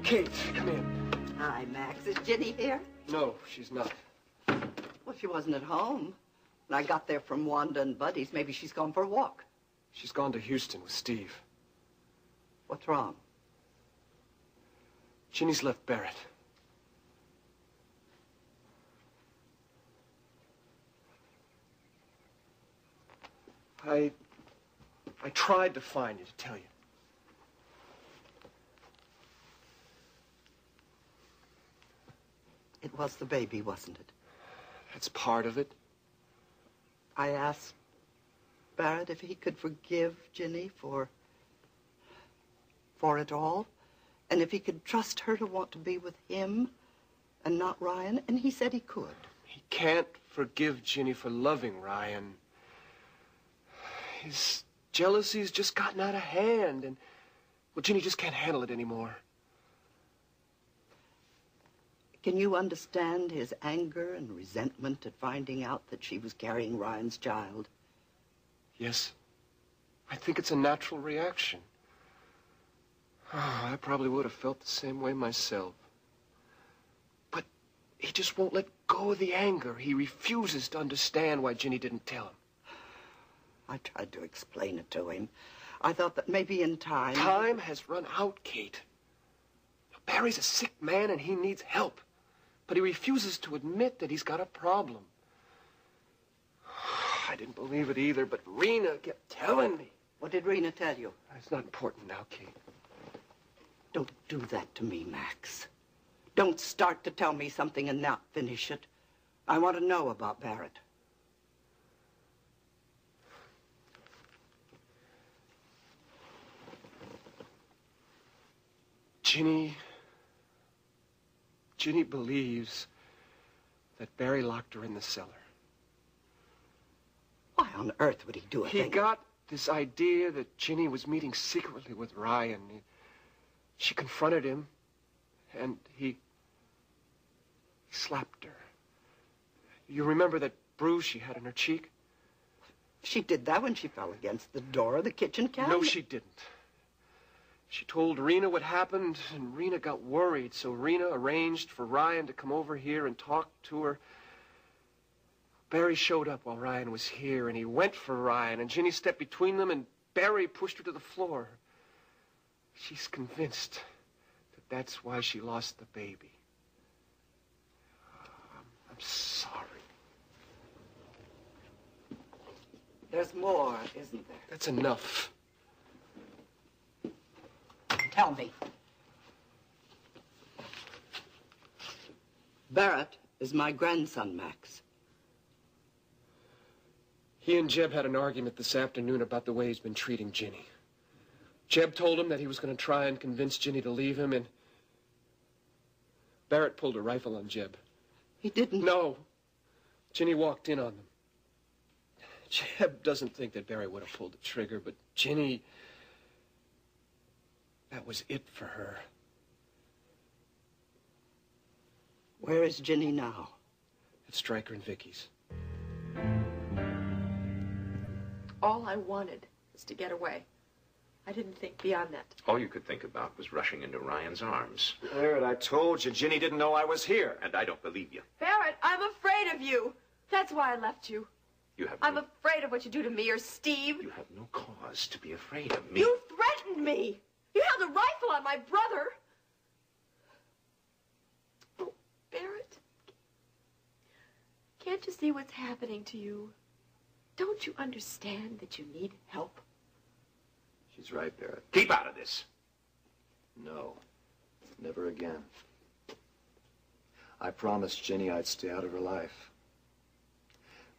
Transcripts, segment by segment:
Kate, come in. Hi, Max. Is Ginny here? No, she's not. Well, she wasn't at home. When I got there from Wanda and Buddy's, maybe she's gone for a walk. She's gone to Houston with Steve. What's wrong? Ginny's left Barrett. I tried to find you to tell you. It was the baby, wasn't it? That's part of it. I asked Barrett if he could forgive Ginny for it all, and if he could trust her to want to be with him and not Ryan, and he said he could. He can't forgive Ginny for loving Ryan. His jealousy's just gotten out of hand, and, well, Ginny just can't handle it anymore. Can you understand his anger and resentment at finding out that she was carrying Ryan's child? Yes. I think it's a natural reaction. Oh, I probably would have felt the same way myself. But he just won't let go of the anger. He refuses to understand why Ginny didn't tell him. I tried to explain it to him. I thought that maybe in time... Time has run out, Kate. Barry's a sick man and he needs help. But he refuses to admit that he's got a problem. I didn't believe it either, but Rena kept telling me. What did Rena tell you? It's not important now, Kate. Don't do that to me, Max. Don't start to tell me something and not finish it. I want to know about Barrett. Ginny believes that Barry locked her in the cellar. Why on earth would he do it? He got this idea that Ginny was meeting secretly with Ryan. She confronted him, and he slapped her. You remember that bruise she had on her cheek? She did that when she fell against the door of the kitchen cabinet. No, she didn't. She told Rena what happened, and Rena got worried, so Rena arranged for Ryan to come over here and talk to her. Barry showed up while Ryan was here, and he went for Ryan, and Ginny stepped between them, and Barry pushed her to the floor. She's convinced that that's why she lost the baby. I'm sorry. There's more, isn't there? That's enough. Tell me. Barrett is my grandson, Max. He and Jeb had an argument this afternoon about the way he's been treating Ginny. Jeb told him that he was going to try and convince Ginny to leave him, and Barrett pulled a rifle on Jeb. He didn't? No. Ginny walked in on them. Jeb doesn't think that Barry would have pulled the trigger, but Ginny... that was it for her. Where is Ginny now? At Stryker and Vicky's. All I wanted was to get away. I didn't think beyond that. All you could think about was rushing into Ryan's arms. Barrett, I told you, Ginny didn't know I was here. And I don't believe you. Barrett, I'm afraid of you. That's why I left you. I'm no... afraid of what you do to me or Steve. You have no cause to be afraid of me. You threatened me. You held a rifle on my brother. Oh, Barrett. Can't you see what's happening to you? Don't you understand that you need help? She's right, Barrett. Keep out of this. No. Never again. I promised Ginny I'd stay out of her life.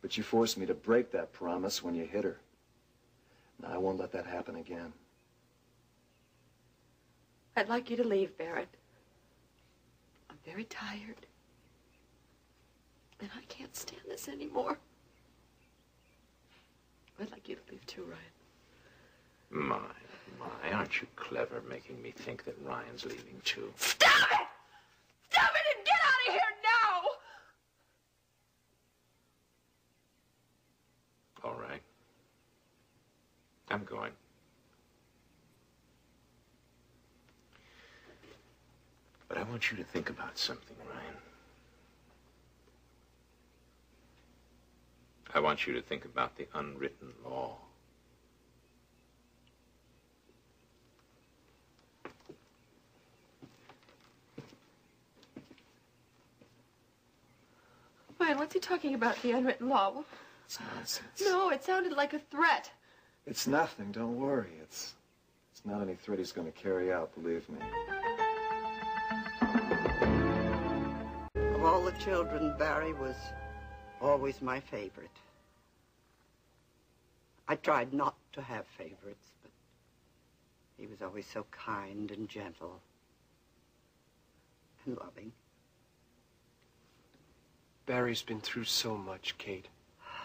But you forced me to break that promise when you hit her. Now, I won't let that happen again. I'd like you to leave, Barrett. I'm very tired. And I can't stand this anymore. I'd like you to leave too, Ryan. My, aren't you clever making me think that Ryan's leaving too? Stop it! Stop it and get out of here now! All right. I'm going. want you to think about something, Ryan. I want you to think about the unwritten law. Ryan, what's he talking about, the unwritten law? It's nonsense. No, it sounded like a threat. It's nothing. Don't worry. It's not any threat he's going to carry out, believe me. Of all the children, Barry was always my favorite. I tried not to have favorites, but he was always so kind and gentle and loving. Barry's been through so much, Kate.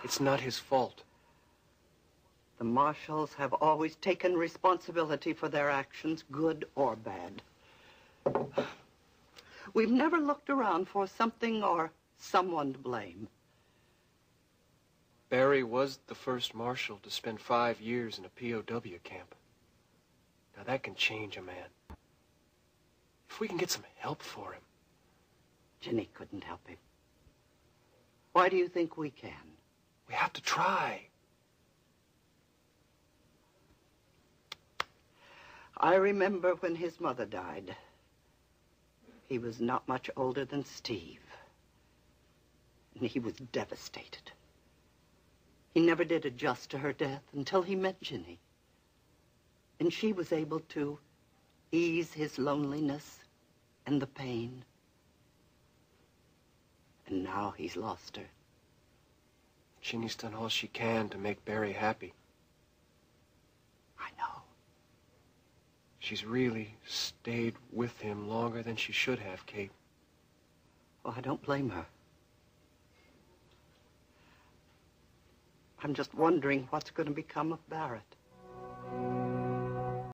It's not his fault. The Marshalls have always taken responsibility for their actions, good or bad. We've never looked around for something or someone to blame. Barry was the first Marshal to spend 5 years in a POW camp. Now that can change a man. If we can get some help for him. Ginny couldn't help him. Why do you think we can? We have to try. I remember when his mother died. He was not much older than Steve. And he was devastated. He never did adjust to her death until he met Ginny. And she was able to ease his loneliness and the pain. And now he's lost her. Ginny's done all she can to make Barry happy. I know. She's really stayed with him longer than she should have, Kate. Oh, I don't blame her. I'm just wondering what's going to become of Barrett.